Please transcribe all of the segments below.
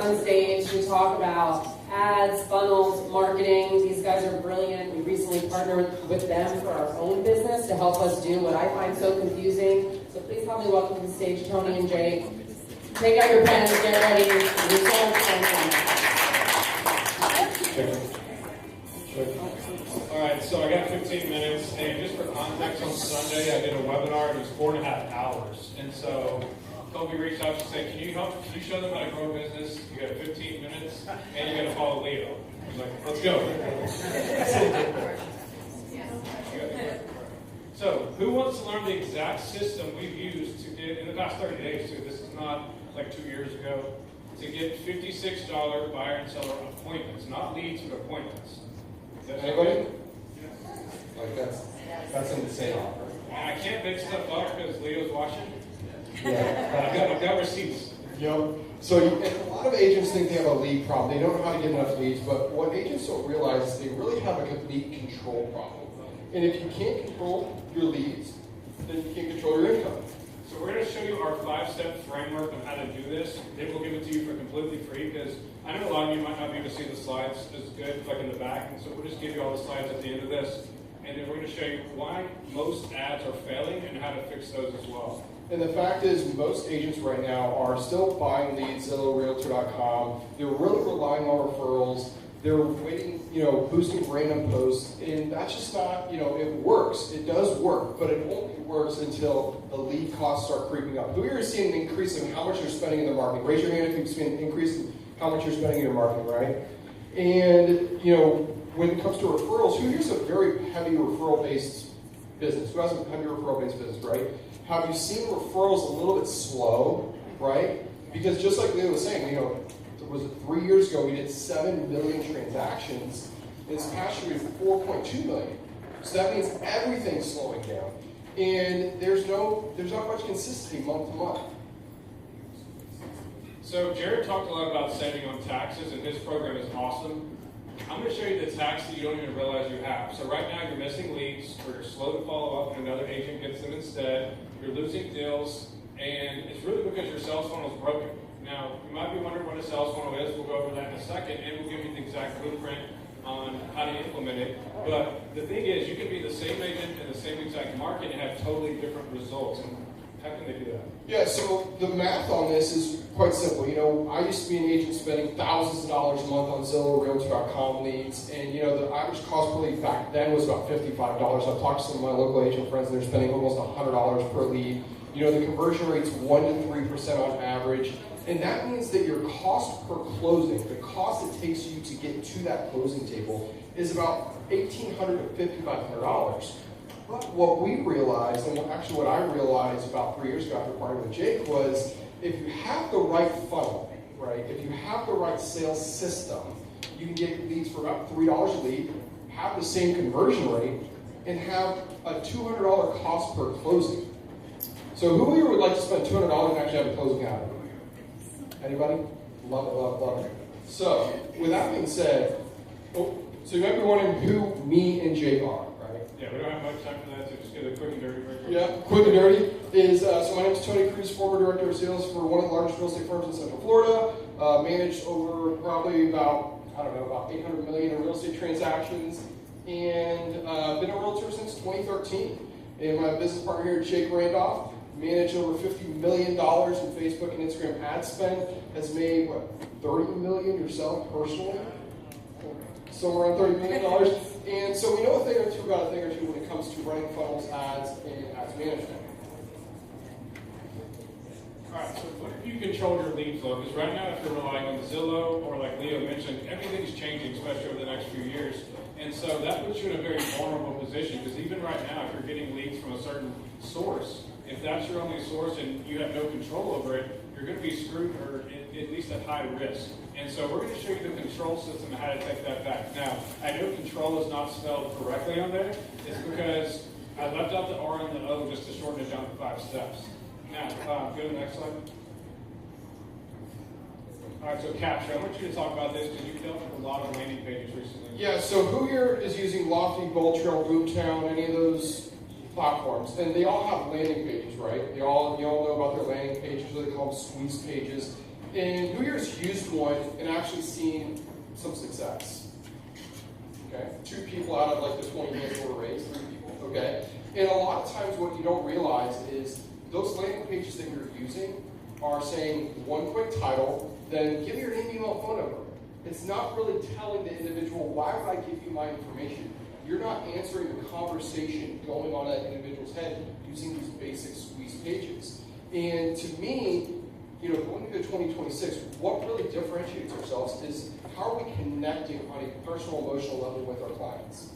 on stage to talk about ads, funnels, marketing. These guys are brilliant. We recently partnered with them for our own business to help us do what I find so confusing. So please help me welcome to the stage Tony and Jake. Take out your pens, get ready. All right, so I got 15 minutes, and just for context, on Sunday I did a webinar. It was 4.5 hours, and so Toby reached out to say, can you show them how to grow a business? You got 15 minutes, and you got to follow Leo. I was like, let's go. So, who wants to learn the exact system we've used to get, in the past 30 days too, this is not like 2 years ago, to get $56 buyer and seller appointments, not leads, but appointments. Is that anybody? Yeah. Like that's an insane offer. I can't make stuff up because Leo's watching. Yeah. I've got receipts. Yep. So a lot of agents think they have a lead problem. They don't know how to get enough leads, but what agents don't realize is they really have a lead control problem. And if you can't control your leads, then you can't control your income. So we're going to show you our 5-step framework on how to do this. Then we'll give it to you for completely free because I know a lot of you might not be able to see the slides as good, like in the back. And so we'll just give you all the slides at the end of this. And then we're going to show you why most ads are failing and how to fix those as well. And the fact is, most agents right now are still buying leads, ZillowRealtor.com. They're really relying on referrals. They're waiting, boosting random posts, and that's just not, it works. It does work, but it only works until the lead costs start creeping up. Who here is seeing an increase in how much you're spending in the marketing? Raise your hand if you've seen an increase in how much you're spending in your marketing, right? And, when it comes to referrals, who here's a very heavy referral-based business? Who has a heavy referral-based business, right? Have you seen referrals a little bit slow, right? Because just like Leo was saying, was it 3 years ago, we did 7 million transactions. This past year, we did 4.2 million. So that means everything's slowing down. And there's not much consistency month to month. So Jared talked a lot about saving on taxes, and his program is awesome. I'm going to show you the tax that you don't even realize you have. So right now, you're missing leads, or you're slow to follow up, and another agent gets them instead. You're losing deals, and it's really because your sales funnel is broken. Now, you might be wondering what a sales funnel is. We'll go over that in a second, and we'll give you the exact blueprint on how to implement it. But the thing is, you can be the same agent in the same exact market and have totally different results. And how can they do that? Yeah, so the math on this is quite simple. I used to be an agent spending thousands of dollars a month on ZillowRealtor.com leads, and the average cost per lead back then was about $55. I've talked to some of my local agent friends, and they're spending almost $100 per lead. The conversion rate's 1 to 3% on average. And that means that your cost per closing, the cost it takes you to get to that closing table, is about $1,800 to $5,500. But what we realized, and actually what I realized about 3 years ago after partnering with Jake, was if you have the right funnel, right, if you have the right sales system, you can get leads for about $3 a lead, have the same conversion rate, and have a $200 cost per closing. So who here would like to spend $200 and actually have a closing out of it? Anybody? Love it, love it, love it. So, with that being said, so you might be wondering who me and Jake are, right? Yeah, we don't have much time for that, so just get a quick and dirty very quick. Yeah, quick and dirty is, so my name is Tony Cruz, former director of sales for one of the largest real estate firms in Central Florida. Managed over probably about $800 million in real estate transactions, and been a realtor since 2013. And my business partner here, Jake Randolph, managed over $50 million in Facebook and Instagram ad spend, has made, $30 million yourself personally? Somewhere around $30 million. And so we know a thing or two about a thing or two when it comes to running funnels, ads, and ads management. All right, so what if you control your lead flow? Because right now, if you're relying on Zillow, or like Leo mentioned, everything's changing, especially over the next few years. And so that puts you in a very vulnerable position, because even right now, if you're getting leads from a certain source, if that's your only source and you have no control over it, you're going to be screwed, or at least at high risk. And so we're going to show you the control system and how to take that back. Now, I know control is not spelled correctly on there. It's because I left out the R and the O just to shorten it down to 5 steps. Now, go to the next slide. All right, so capture. I want you to talk about this because you've dealt with a lot of landing pages recently. Yeah, so who here is using Lofty, Bold Trail, Boomtown, any of those platforms, and they all have landing pages, right? You all know about their landing pages, or they call them squeeze pages. And who here's used one and actually seen some success? Okay, 2 people out of like the 20 hands were raised, 3 people, okay? And a lot of times what you don't realize is those landing pages that you're using are saying one quick title, then give me your name, email, phone number. It's not really telling the individual, why would I give you my information? You're not answering the conversation going on in that individual's head using these basic squeeze pages. And to me, going into 2026, what really differentiates ourselves is how are we connecting on a personal, emotional level with our clients?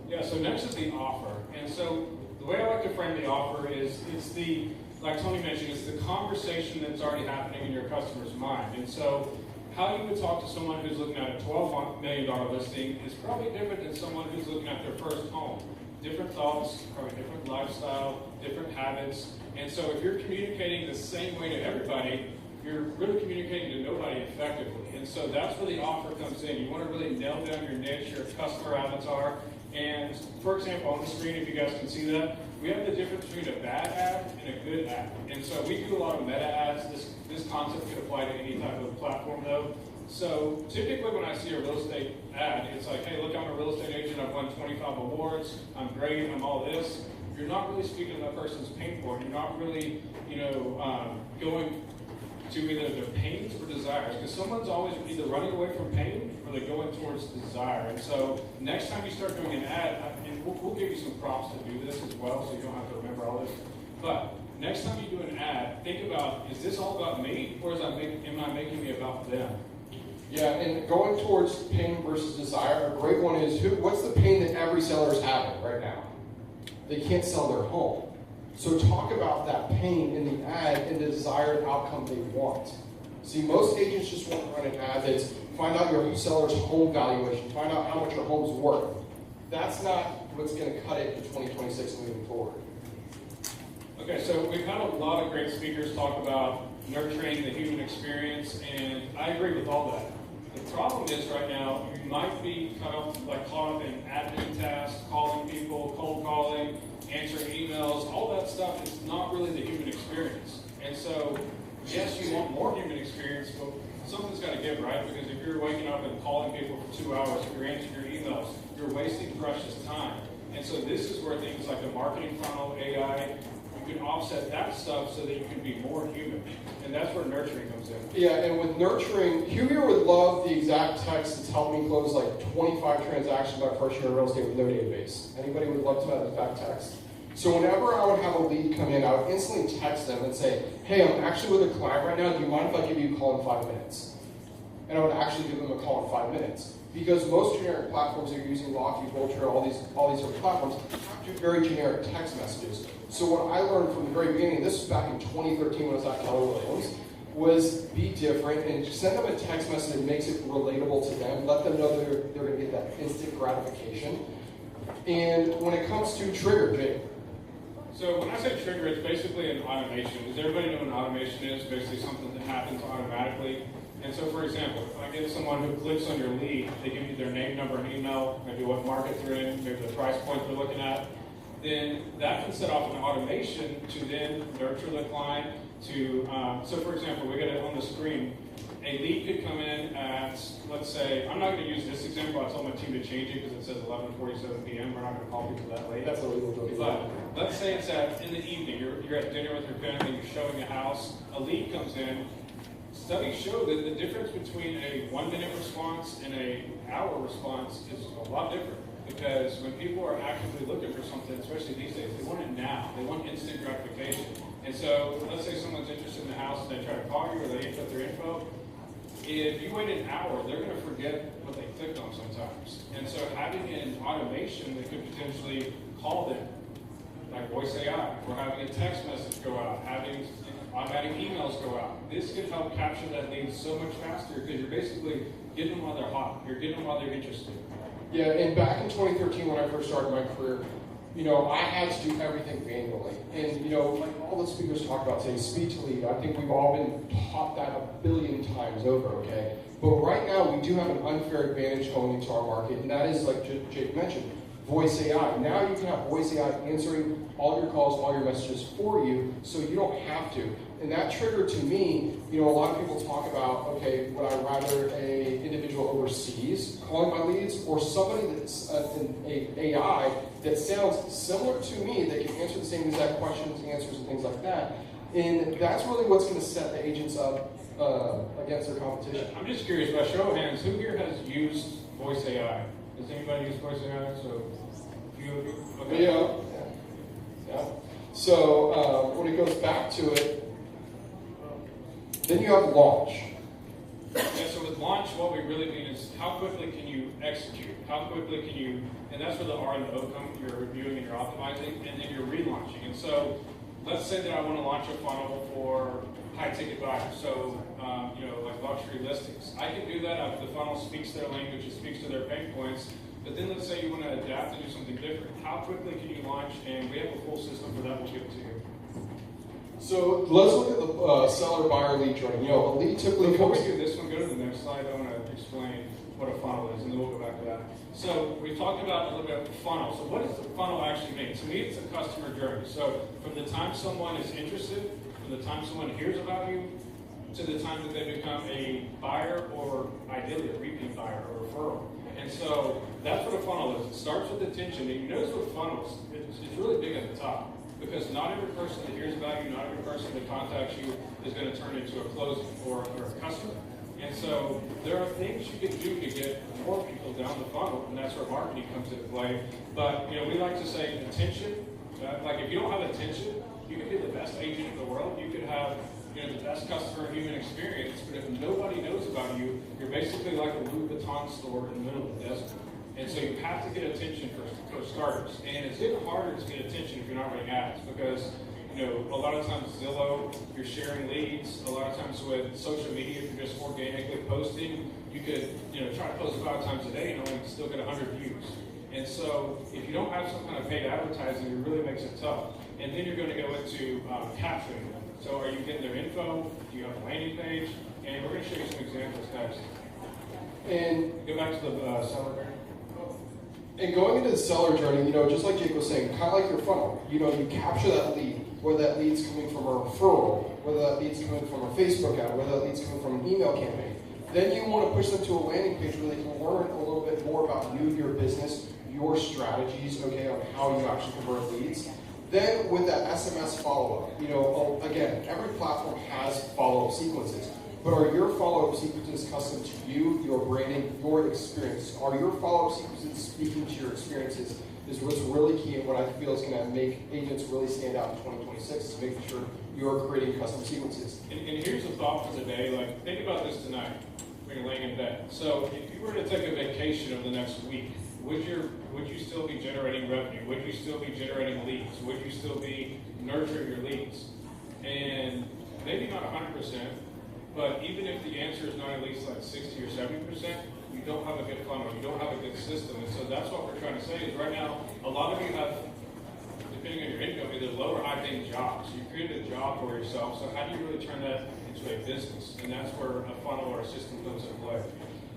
Yeah, so next is the offer. And so the way I like to frame the offer is it's the, like Tony mentioned, it's the conversation that's already happening in your customer's mind. And so how you would talk to someone who's looking at a $12 million listing is probably different than someone who's looking at their first home. Different thoughts, probably different lifestyle, different habits. And so if you're communicating the same way to everybody, you're really communicating to nobody effectively. And so that's where the offer comes in. You want to really nail down your niche, your customer avatar. And for example, on the screen, if you guys can see that, we have the difference between a bad ad and a good ad. And so we do a lot of meta ads. This concept could apply to any type of platform though. So typically when I see a real estate ad, it's like, hey, look, I'm a real estate agent. I've won 25 awards. I'm great. I'm all this. You're not really speaking to that person's pain point. You're not really, going to either their pains or desires. Because someone's always either running away from pain or they're going towards desire. And so next time you start doing an ad, and we'll give you some prompts to do this as well, so you don't have to remember all this. But next time you do an ad, think about, is this all about me, or am I making me about them? Yeah, and going towards pain versus desire, a great one is, what's the pain that every seller is having right now? They can't sell their home. So talk about that pain in the ad and the desired outcome they want. See, most agents just want to run an ad that's find out your seller's home valuation, find out how much your home's worth. That's not what's going to cut it in 2026 and moving forward. Okay, so we've had a lot of great speakers talk about nurturing the human experience, and I agree with all that. The problem is right now, you might be caught up in admin tasks, calling people, cold calling, answering emails, all that stuff is not really the human experience. And so, yes, you want more human experience, but something's got to give, right? Because if you're waking up and calling people for 2 hours, if you're answering your emails, you're wasting precious time. And so this is where things like the marketing funnel, AI, you can offset that stuff so that you can be more human. And that's where nurturing comes in. Yeah, and with nurturing, who here would love the exact text that's helped me close like 25 transactions my first year in real estate with no database? Anybody would love to have the exact text? So whenever I would have a lead come in, I would instantly text them and say, hey, I'm actually with a client right now. Do you mind if I give you a call in 5 minutes? And I would actually give them a call in 5 minutes. Because most generic platforms that are using Lockheed, Vulture, all these different platforms, have very generic text messages. So what I learned from the very beginning, this was back in 2013 when I was at Keller Williams, was be different and send them a text message that makes it relatable to them. Let them know that they're going to get that instant gratification. And when it comes to trigger, Jake. So when I say trigger, it's basically an automation. Does everybody know what an automation is? Basically something that happens automatically. And so, for example, if I get someone who clicks on your lead, they give you their name, number, and email, maybe what market they're in, maybe the price point they're looking at, then that can set off an automation to then nurture the client to, so for example, we got it on the screen, a lead could come in at, let's say, I'm not going to use this example, I told my team to change it because it says 11:47 p.m., we're not going to call people that late. That's what we will do. But let's say it's in the evening, you're at dinner with your family, you're showing a house, a lead comes in. Studies show that the difference between a 1-minute response and an hour response is a lot different. Because when people are actively looking for something, especially these days, they want it now. They want instant gratification. And so, let's say someone's interested in the house and they try to call you or they input their info. If you wait an hour, they're going to forget what they clicked on sometimes. And so having an automation that could potentially call them, like voice AI, or having a text message go out, having automatic emails go out. This could help capture that lead so much faster because you're basically getting them while they're hot. You're getting them while they're interested. Yeah, and back in 2013 when I first started my career, I had to do everything manually. And, like all the speakers talk about today, speed to lead, I think we've all been taught that a billion times over, okay? But right now, we do have an unfair advantage going into our market, and that is, like Jake mentioned, voice AI. Now you can have voice AI answering all your calls, all your messages for you, so you don't have to. And that triggered to me, a lot of people talk about, okay, would I rather a individual overseas calling my leads or somebody that's an AI that sounds similar to me, that can answer the same exact questions, answers, and things like that. And that's really what's going to set the agents up against their competition. I'm just curious, by show of hands, who here has used voice AI? Does anybody use voice AI? So, a few of you? Okay. Yeah. So when it goes back to it, then you have launch. Yeah, so with launch, what we really mean is how quickly can you execute? How quickly can you, and that's where the R and the O come, you're reviewing and you're optimizing, and then you're relaunching. And so, let's say that I want to launch a funnel for high ticket buyers, so like luxury listings. I can do that if the funnel speaks their language, it speaks to their pain points. But then let's say you want to adapt and do something different. How quickly can you launch? And we have a full system for that. We'll give it to you. So let's look at the seller buyer lead journey. A lead typically Before we comes. do this one, go to the next slide. I want to explain what a funnel is, and then we'll go back to that. So we talked about a little bit of the funnel. So what does the funnel actually mean? To me, it's a customer journey. So from the time someone is interested, from the time someone hears about you, to the time that they become a buyer or ideally a repeat buyer or referral. And so that's what a funnel is. It starts with attention. And you notice with funnels, it's really big at the top. Because not every person that hears about you, not every person that contacts you is going to turn into a closing or a customer. And so there are things you can do to get more people down the funnel, and that's where marketing comes into play. But we like to say attention. Like if you don't have attention, you can be the best agent in the world. You could have the best customer human experience, but if nobody knows about you, you're basically like a Louis Vuitton store in the middle of the desert. And so you have to get attention for starters. And it's even harder to get attention if you're not running ads because, a lot of times Zillow, you're sharing leads. A lot of times with social media, if you're just organically posting, you could, try to post 5 times a day and only still get 100 views. And so if you don't have some kind of paid advertising, it really makes it tough. And then you're going to go into capturing them. So are you getting their info? Do you have a landing page? And we're going to show you some examples next. And go back to the seller journey. And going into the seller journey, just like Jake was saying, kind of like your funnel. You capture that lead, whether that lead's coming from a referral, whether that lead's coming from a Facebook ad, whether that lead's coming from an email campaign. Then you want to push them to a landing page where they can learn a little bit more about you, your business, your strategies, okay, on how you actually convert leads. Then with that SMS follow-up, again, every platform has follow-up sequences. But are your follow-up sequences custom to you, your branding, your experience? Are your follow-up sequences speaking to your experiences is what's really key and what I feel is going to make agents really stand out in 2026 is making sure you're creating custom sequences. And here's a thought for the day. Like, think about this tonight when you're laying in bed. So if you were to take a vacation over the next week, would you still be generating revenue? Would you still be generating leads? Would you still be nurturing your leads? And maybe not 100%. But even if the answer is not at least like 60 or 70%, you don't have a good funnel, you don't have a good system. And so that's what we're trying to say is right now, a lot of you have, depending on your income, either low or high paying jobs. You created a job for yourself, so how do you really turn that into a business? And that's where a funnel or a system comes into play.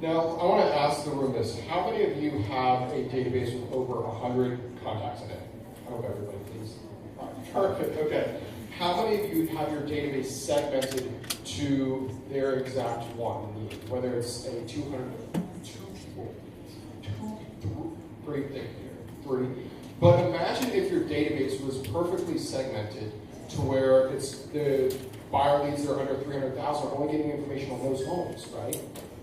Now, I want to ask the room this. How many of you have a database with over 100 contacts in it? I hope everybody, please. Perfect, okay. How many of you have your database segmented to their exact one need? Whether it's a 3. But imagine if your database was perfectly segmented to where it's the buyer leads that are under 300,000 are only getting information on those homes, right?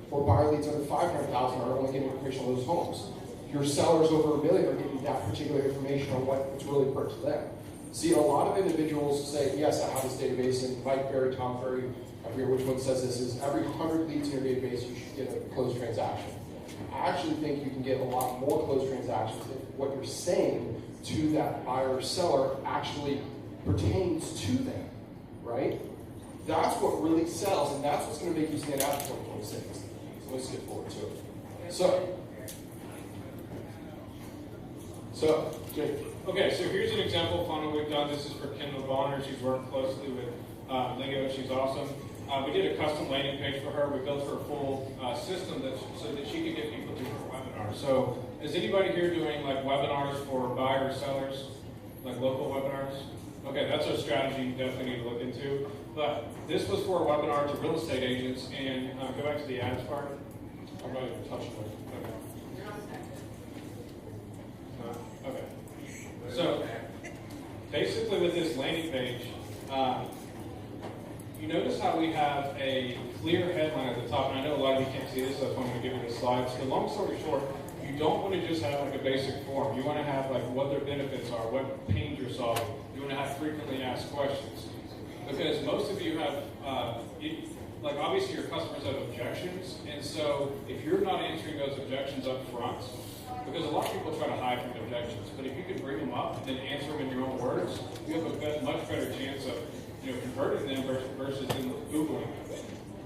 Or buyer leads under 500,000 are only getting information on those homes. Your sellers over $1 million are getting that particular information on what's really important to them. See, a lot of individuals say, yes, I have this database, and Mike Ferry, Tom Ferry, I forget which one says this, is every 100 leads in your database, you should get a closed transaction. I actually think you can get a lot more closed transactions if what you're saying to that buyer or seller actually pertains to them, right? That's what really sells, and that's what's going to make you stand out in 2026. So let's get forward to it. So, Jake. Okay, so here's an example funnel we've done. This is for Kendall Bonner. She's worked closely with Leo. She's awesome. We did a custom landing page for her. We built her a full system so that she could get people to her webinar. So is anybody here doing like webinars for buyers, sellers, like local webinars? Okay, that's a strategy you definitely need to look into. But this was for a webinar to real estate agents, and go back to the ads part. I'm not even touching it. Okay. So basically with this landing page, you notice how we have a clear headline at the top, and I know a lot of you can't see this, so I'm going to give you the slides. So long story short, you don't want to just have like a basic form. You want to have like what their benefits are, what pains you're solving. You want to have frequently asked questions. Because most of you have, like obviously your customers have objections, and so if you're not answering those objections up front, because a lot of people try to hide from objections, but if you can bring them up and then answer them in your own words, you have a much better chance of converting them versus in Googling.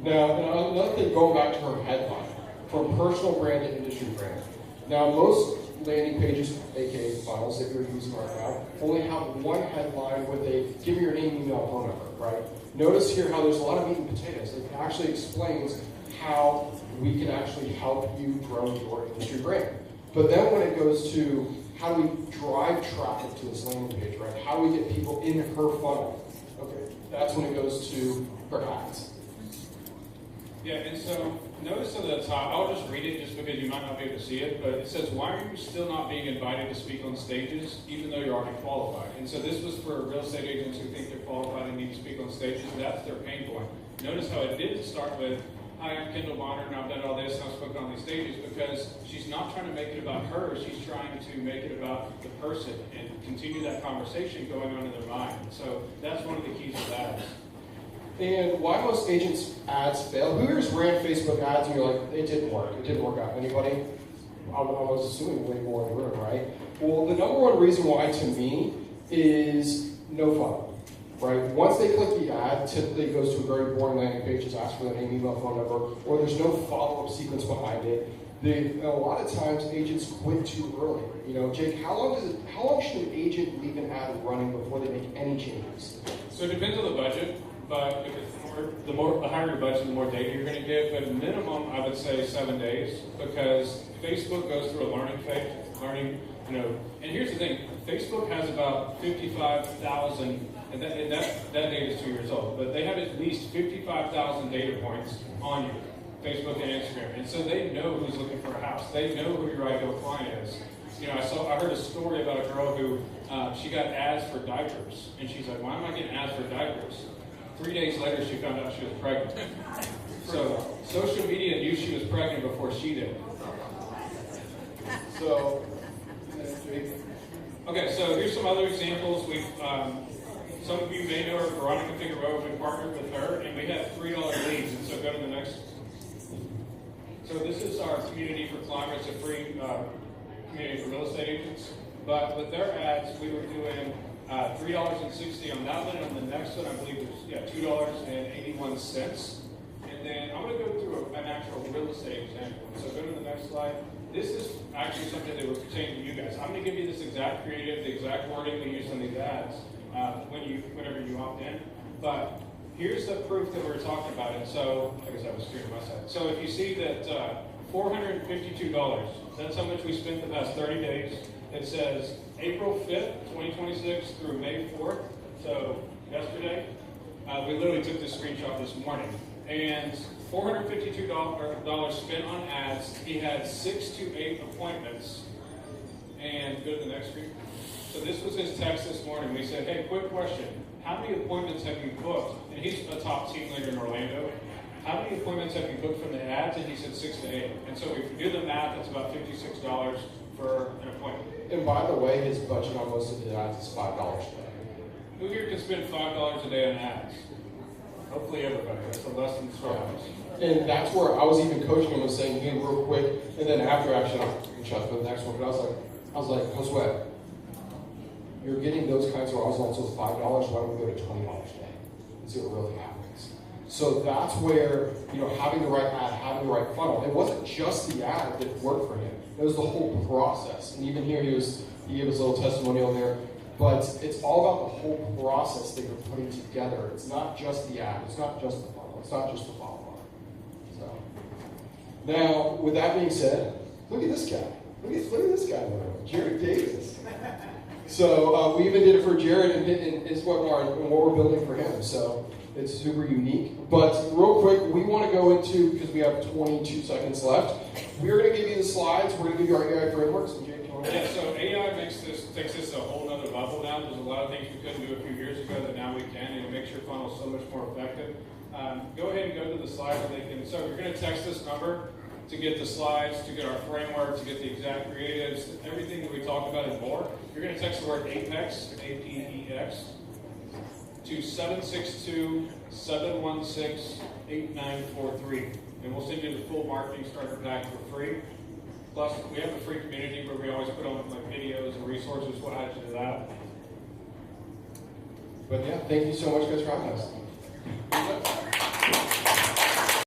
Now, another thing, going back to her headline, from personal brand to industry brand. Now, most landing pages, aka funnels that you're using right now, only have one headline with a give me your name, email, phone number, right? Notice here how there's a lot of meat and potatoes. It actually explains how we can actually help you grow your industry brand. But then when it goes to how do we drive traffic to this landing page, right? How do we get people in her funnel? Okay, that's when it goes to her ads. Yeah, and so notice at the top, I'll just read it just because you might not be able to see it, but it says, why are you still not being invited to speak on stages, even though you're already qualified? And so this was for real estate agents who think they're qualified and need to speak on stages. That's their pain point. Notice how it didn't start with, hi, I'm Kendall Bonner, and I've done all this, and I've spoken on these stages, because she's not trying to make it about her, she's trying to make it about the person and continue that conversation going on in their mind. So that's one of the keys of that. And why most agents' ads fail? Who here's ran Facebook ads and you're like, it didn't work. It didn't work out. Anybody? I was assuming way more in the room, right? Well, the number one reason why to me is no funnel, right? Once they click the ad, typically it goes to a very boring landing page, just ask for their name, email, phone number, or there's no follow-up sequence behind it. A lot of times agents quit too early. Jake, how long should an agent leave an ad running before they make any changes? So it depends on the budget. But if it's the higher your budget, the more data you're going to get. But minimum, I would say 7 days, because Facebook goes through a learning phase. And here's the thing: Facebook has about 55,000, and that data is 2 years old. But they have at least 55,000 data points on you, Facebook and Instagram, and so they know who's looking for a house. They know who your ideal client is. I heard a story about a girl who she got ads for diapers, and she's like, "Why am I getting ads for diapers?" 3 days later, she found out she was pregnant. So social media knew she was pregnant before she did. So, okay, so here's some other examples. Some of you may know her, Veronica Figueroa. We partnered with her, and we had $3 leads. And so go to the next. So this is our community for climbers, a free community for real estate agents. But with their ads, we were doing $3.60 on that one, and on the next one, I believe it was $2.81. And then I'm going to go through an actual real estate example. So go to the next slide. This is actually something that was pertaining to you guys. I'm going to give you this exact creative, the exact wording we use on these ads whenever you opt in. But here's the proof that we're talking about. And so I guess I was screwing my side. So if you see that $452, that's how much we spent the past 30 days. It says April 5th, 2026 through May 4th, so yesterday. We literally took this screenshot this morning. And $452 spent on ads. He had 6 to 8 appointments. And go to the next screen. So this was his text this morning. We said, hey, quick question. How many appointments have you booked? And he's a top team leader in Orlando. How many appointments have you booked from the ads? And he said 6 to 8. And so if you do the math, it's about $56 for an appointment. And by the way, his budget on most of the ads is $5 a day. Who here can spend $5 a day on ads? Hopefully everybody. That's a less than $12. And that's where I was even coaching him and saying, hey, real quick, and then after action, I'll screenshot for the next one. But I was like, Josue, you're getting those kinds of results with $5. Why don't we go to $20 a day and see what really happens? So that's where, having the right ad, having the right funnel. It wasn't just the ad that worked for him. It was the whole process. And even here, he gave his little testimonial there. But it's all about the whole process that you're putting together. It's not just the ad. It's not just the funnel. funnel. It's not just the follow-on. So, now, with that being said, look at this guy. Look at this guy in the room, Jared Davis. So we even did it for Jared in his webinar and what we're building for him. So it's super unique. But real quick, we want to go into, because we have 22 seconds left, we're going to give you the slides. We're going to give you our AI frameworks. And Jake, yeah, so AI takes this a whole other level now. There's a lot of things we couldn't do a few years ago that now we can, and it makes your funnel so much more effective. Go ahead and go to the slide where they can. So you're going to text this number to get the slides, to get our framework, to get the exact creatives, everything that we talked about and more. You're going to text the word APEX, A-P-E-X, to 762-716-8943. And we'll send you the full marketing starter pack for free. Plus, we have a free community where we always put on like videos and resources. We'll add you to that. But yeah, thank you so much guys for having us.